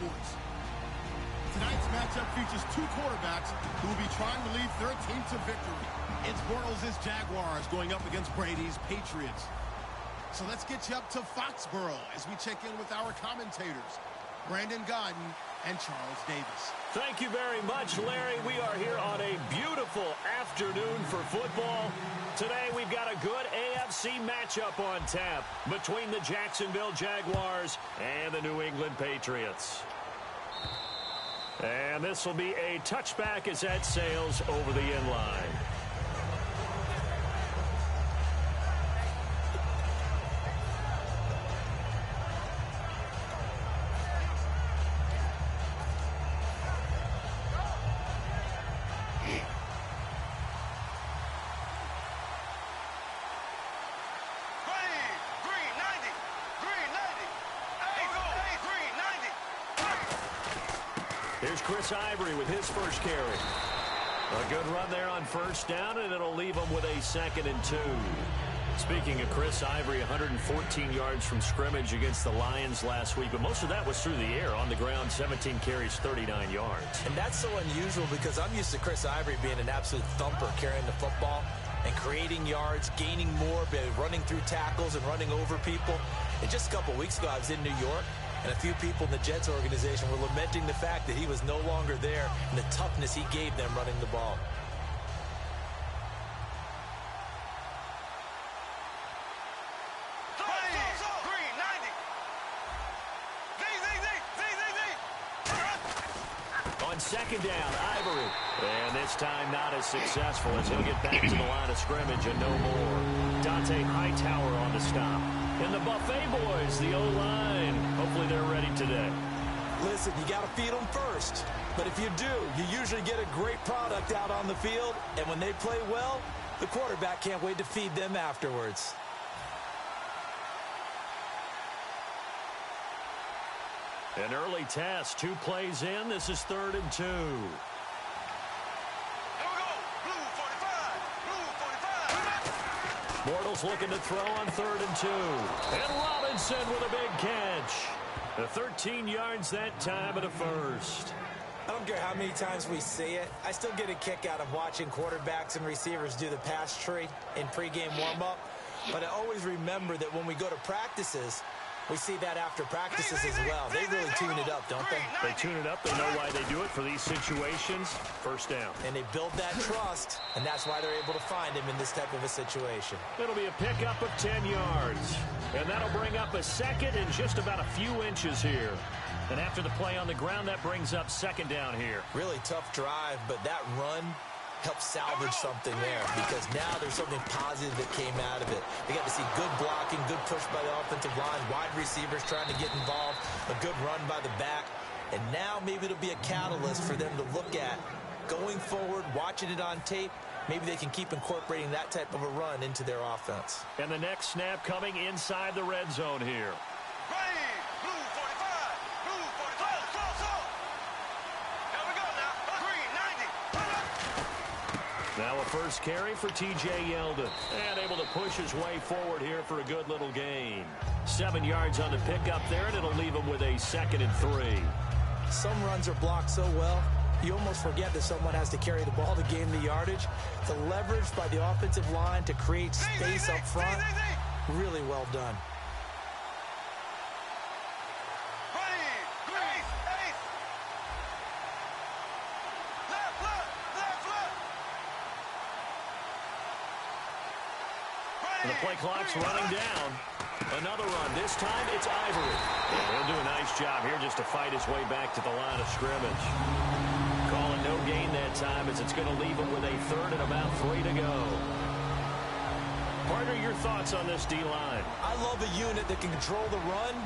sports. Tonight's matchup features two quarterbacks who will be trying to lead their team to victory. It's Bortles' Jaguars going up against Brady's Patriots. So let's get you up to Foxborough as we check in with our commentators, Brandon Godden and Charles Davis. Thank you very much, Larry. We are here on a beautiful afternoon for football. Today we've got a good AFC matchup on tap between the Jacksonville Jaguars and the New England Patriots. And this will be a touchback as that sails over the end line. Here's Chris Ivory with his first carry. A good run there on first down, and it'll leave him with a 2nd and 2. Speaking of Chris Ivory, 114 yards from scrimmage against the Lions last week, but most of that was through the air. On the ground, 17 carries, 39 yards. And that's so unusual because I'm used to Chris Ivory being an absolute thumper, carrying the football and creating yards, gaining more, running through tackles and running over people. And just a couple weeks ago, I was in New York, and a few people in the Jets organization were lamenting the fact that he was no longer there and the toughness he gave them running the ball. On second down, Ivory. And this time not as successful as he'll get back to the line of scrimmage and no more. Dante Hightower on the stop. And the Buffet boys, the O-line. Hopefully they're ready today. Listen, you got to feed them first. But if you do, you usually get a great product out on the field. And when they play well, the quarterback can't wait to feed them afterwards. An early test, 2 plays in. This is 3rd and 2. Bortles looking to throw on 3rd and 2. And Robinson with a big catch. The 13 yards that time at a first. I don't care how many times we see it. I still get a kick out of watching quarterbacks and receivers do the pass tree in pregame warm-up. But I always remember that when we go to practices, we see that after practices as well. They really tune it up, don't they? They tune it up. They know why they do it for these situations. First down. And they build that trust, and that's why they're able to find him in this type of a situation. It'll be a pickup of 10 yards. And that'll bring up a 2nd and just about a few inches here. And after the play on the ground, that brings up 2nd down here. Really tough drive, but that run help salvage something there because now there's something positive that came out of it. They got to see good blocking, good push by the offensive line, wide receivers trying to get involved, a good run by the back, and now maybe it'll be a catalyst for them to look at going forward, watching it on tape. Maybe they can keep incorporating that type of a run into their offense. And the next snap coming inside the red zone here. Now a first carry for T.J. Yeldon. And able to push his way forward here for a good little gain. 7 yards on the pickup there, and it'll leave him with a 2nd and 3. Some runs are blocked so well, you almost forget that someone has to carry the ball to gain the yardage. The leverage by the offensive line to create space up front, really well done. And the play clock's running down. Another run. This time it's Ivory. And he'll do a nice job here just to fight his way back to the line of scrimmage. Calling no gain that time as it's going to leave him with a 3rd and about 3 to go. Partner, your thoughts on this D-line? I love a unit that can control the run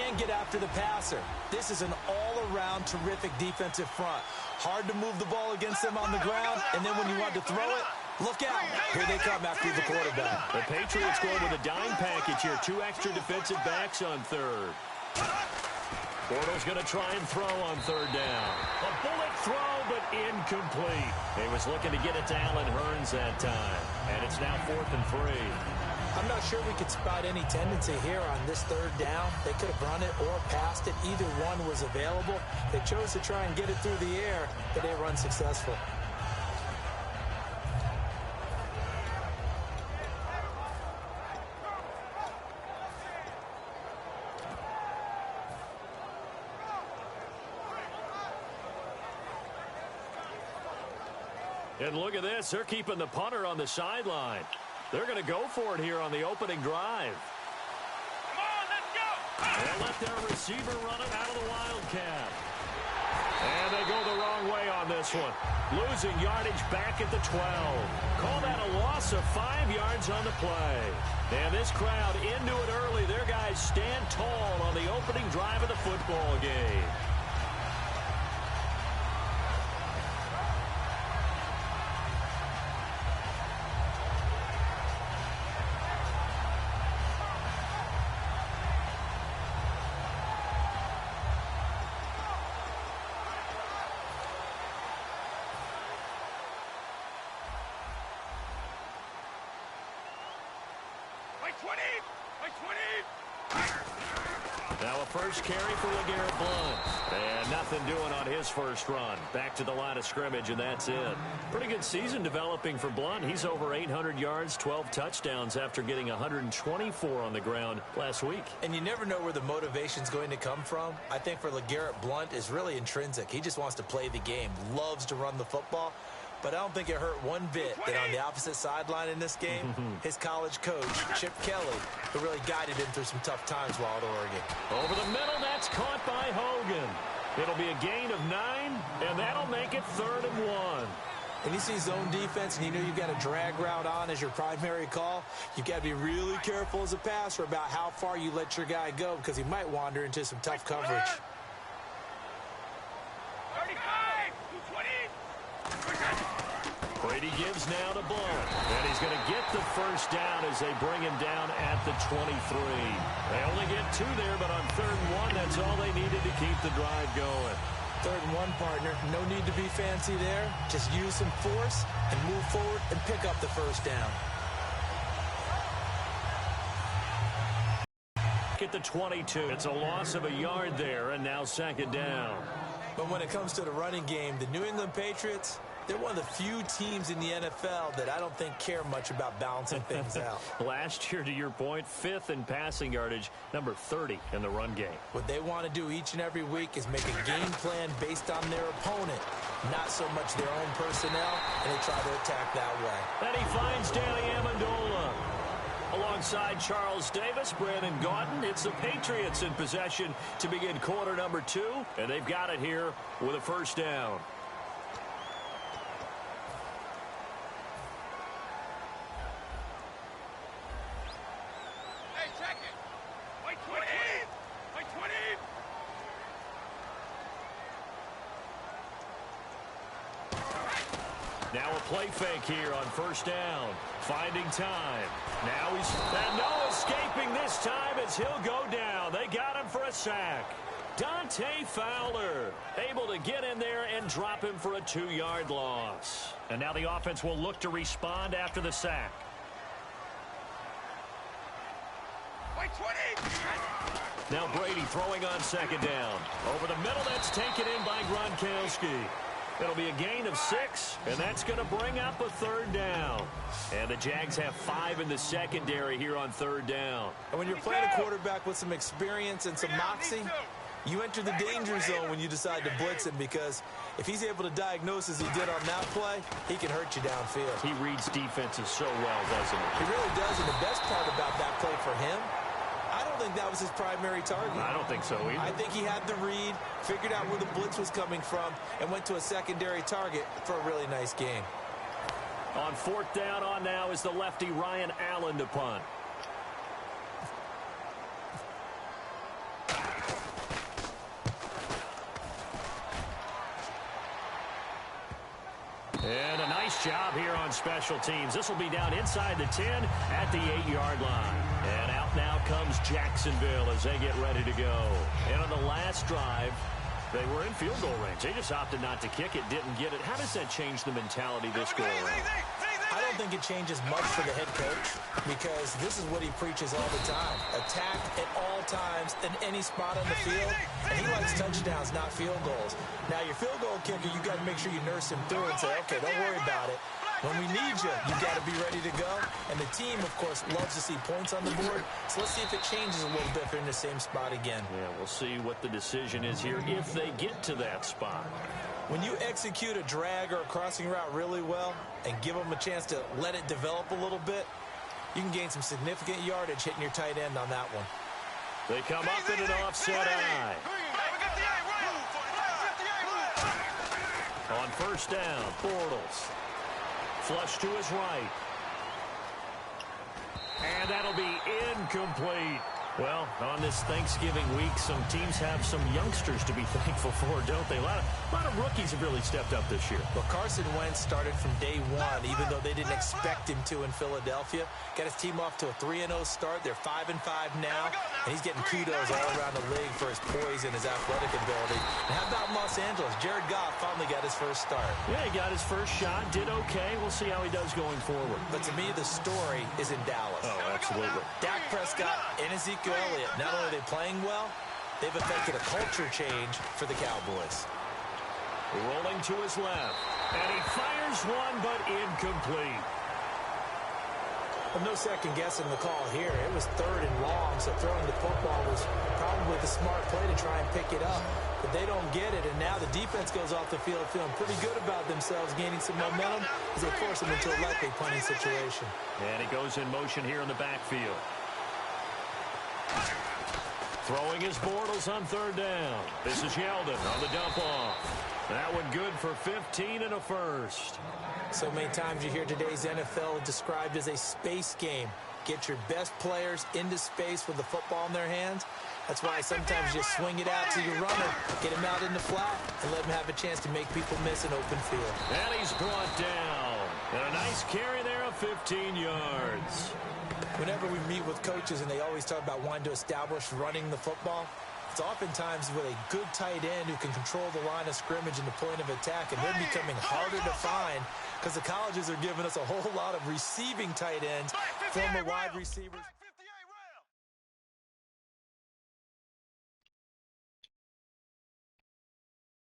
and get after the passer. This is an all-around terrific defensive front. Hard to move the ball against them on the ground, and then when you want to throw it, look out. Here they come after the quarterback. The Patriots going with a dime package here. 2 extra defensive backs on 3rd. Bortles going to try and throw on 3rd down. A bullet throw, but incomplete. He was looking to get it to Allen Hurns that time. And it's now 4th and 3. I'm not sure we could spot any tendency here on this third down. They could have run it or passed it. Either one was available. They chose to try and get it through the air, but they were unsuccessful. And look at this. They're keeping the punter on the sideline. They're going to go for it here on the opening drive. Come on, let's go. They let their receiver run it out of the Wildcat. And they go the wrong way on this one. Losing yardage back at the 12. Call that a loss of 5 yards on the play. And this crowd into it early. Their guys stand tall on the opening drive of the football game. Now a first carry for LeGarrette Blount. And nothing doing on his first run. Back to the line of scrimmage, and that's it. Pretty good season developing for Blount. He's over 800 yards, 12 touchdowns after getting 124 on the ground last week. And you never know where the motivation's going to come from. I think for LeGarrette Blount is really intrinsic. He just wants to play the game, loves to run the football. But I don't think it hurt one bit that on the opposite sideline in this game, his college coach, Chip Kelly, who really guided him through some tough times while at Oregon. Over the middle, that's caught by Hogan. It'll be a gain of 9, and that'll make it 3rd and 1. When you see zone defense and you know you've got a drag route on as your primary call, you've got to be really careful as a passer about how far you let your guy go because he might wander into some tough coverage. 35, 220. Brady gives now to Blount. And he's going to get the first down as they bring him down at the 23. They only get 2 there, but on 3rd and 1, that's all they needed to keep the drive going. 3rd and 1, partner. No need to be fancy there. Just use some force and move forward and pick up the first down. At the 22. It's a loss of a yard there, and now 2nd down. But when it comes to the running game, the New England Patriots, they're one of the few teams in the NFL that I don't think care much about balancing things out. Last year, to your point, 5th in passing yardage, number 30 in the run game. What they want to do each and every week is make a game plan based on their opponent, not so much their own personnel, and they try to attack that way. And he finds Danny Amendola. Alongside Charles Davis, Brandon Gaudin, it's the Patriots in possession to begin quarter number 2, and they've got it here with a first down. Hey, check it. White 20. White 20. Now a play fake here on first down. Finding time. Now he's... And no escaping this time as he'll go down. They got him for a sack. Dante Fowler able to get in there and drop him for a 2-yard loss. And now the offense will look to respond after the sack. White 20. Now Brady throwing on 2nd down. Over the middle, that's taken in by Gronkowski. It'll be a gain of 6, and that's going to bring up a 3rd down. And the Jags have 5 in the secondary here on 3rd down. And when you're playing a quarterback with some experience and some moxie, you enter the danger zone when you decide to blitz him, because if he's able to diagnose as he did on that play, he can hurt you downfield. He reads defenses so well, doesn't he? He really does, and the best part about that play for him, I don't think that was his primary target. I don't think so either. I think he had the read, figured out where the blitz was coming from, and went to a secondary target for a really nice game. On 4th down on now is the lefty Ryan Allen to punt. And a nice job here on special teams. This will be down inside the 10 at the 8-yard line. And out now comes Jacksonville as they get ready to go. And on the last drive, they were in field goal range. They just opted not to kick it, didn't get it. How does that change the mentality this go around? I don't think it changes much for the head coach because this is what he preaches all the time. Attack at all times in any spot on the field, and he likes touchdowns, not field goals. Now, your field goal kicker, you got to make sure you nurse him through and say, okay, don't worry about it. When we need you, you got to be ready to go. And the team, of course, loves to see points on the board. So let's see if it changes a little bit if they're in the same spot again. Yeah, we'll see what the decision is here if they get to that spot. When you execute a drag or a crossing route really well and give them a chance to let it develop a little bit, you can gain some significant yardage hitting your tight end on that one. They come up in an offset eye. On first down, Bortles. Flush to his right. And that'll be incomplete. Well, on this Thanksgiving week, some teams have some youngsters to be thankful for, don't they? A lot of rookies have really stepped up this year. Well, Carson Wentz started from day one, even though they didn't expect him to in Philadelphia. Got his team off to a 3-0 start. They're 5-5 now, and he's getting kudos all around the league for his poise and his athletic ability. And how about Los Angeles? Jared Goff finally got his first start. Yeah, he got his first shot, did okay. We'll see how he does going forward. But to me, the story is in Dallas. Oh, absolutely. Dak Prescott and Ezekiel Elliott, not only are they playing well, they've affected a culture change for the Cowboys. Rolling to his left, and he fires one, but incomplete. Well, no second guessing the call here. It was 3rd and long, so throwing the football was probably the smart play to try and pick it up. But they don't get it, and now the defense goes off the field feeling pretty good about themselves, gaining some momentum as they force them into a likely punting situation. And he goes in motion here in the backfield. Throwing his Bortles on 3rd down. This is Yeldon on the dump off. That one good for 15 and a first. So many times you hear today's NFL described as a space game. Get your best players into space with the football in their hands. That's why sometimes you swing it out to your runner, get him out in the flat, and let him have a chance to make people miss an open field. And he's brought down. And a nice carry there of 15 yards. Whenever we meet with coaches and they always talk about wanting to establish running the football, it's oftentimes with a good tight end who can control the line of scrimmage and the point of attack, and they're becoming harder to find because the colleges are giving us a whole lot of receiving tight ends, former wide receivers.